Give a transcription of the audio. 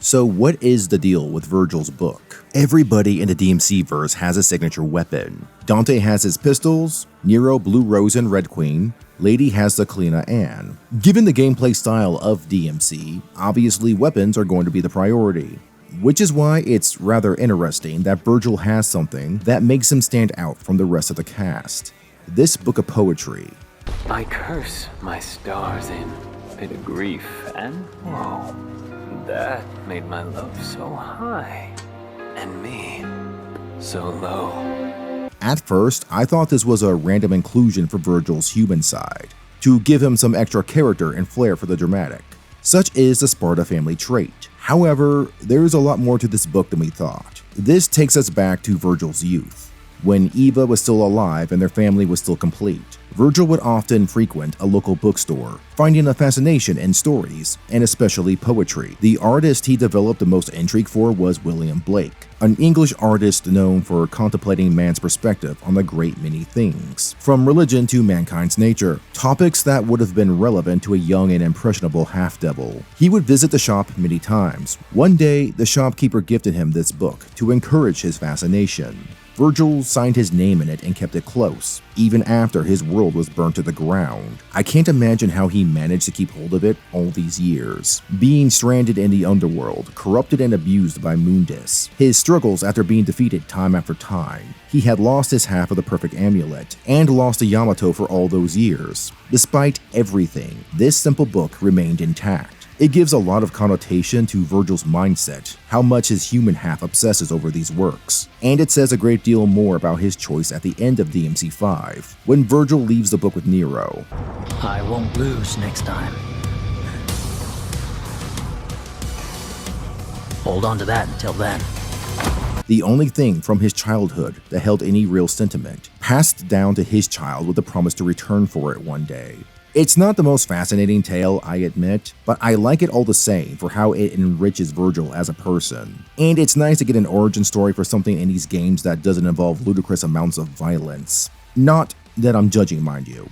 So what is the deal with Vergil's book? Everybody in the DMC verse has a signature weapon. Dante has his pistols, Nero Blue Rose and Red Queen, Lady has the Kalina Ann. Given the gameplay style of DMC, obviously weapons are going to be the priority. Which is why it's rather interesting that Vergil has something that makes him stand out from the rest of the cast. This book of poetry. I curse my stars in pit of grief and woe. That made my love so high, and me so low. At first, I thought this was a random inclusion for Vergil's human side, to give him some extra character and flair for the dramatic. Such is the Sparta family trait. However, there's a lot more to this book than we thought. This takes us back to Vergil's youth, when Eva was still alive and their family was still complete. Vergil would often frequent a local bookstore, finding a fascination in stories, and especially poetry. The artist he developed the most intrigue for was William Blake, an English artist known for contemplating man's perspective on the great many things, from religion to mankind's nature, topics that would have been relevant to a young and impressionable half-devil. He would visit the shop many times. One day, the shopkeeper gifted him this book to encourage his fascination. Vergil signed his name in it and kept it close, even after his world was burnt to the ground. I can't imagine how he managed to keep hold of it all these years. Being stranded in the underworld, corrupted and abused by Mundus, his struggles after being defeated time after time. He had lost his half of the perfect amulet, and lost to Yamato for all those years. Despite everything, this simple book remained intact. It gives a lot of connotation to Vergil's mindset, how much his human half obsesses over these works, and it says a great deal more about his choice at the end of DMC 5, when Vergil leaves the book with Nero. I won't lose next time. Hold on to that until then. The only thing from his childhood that held any real sentiment, passed down to his child with the promise to return for it one day. It's not the most fascinating tale, I admit, but I like it all the same for how it enriches Vergil as a person. And it's nice to get an origin story for something in these games that doesn't involve ludicrous amounts of violence. Not that I'm judging, mind you.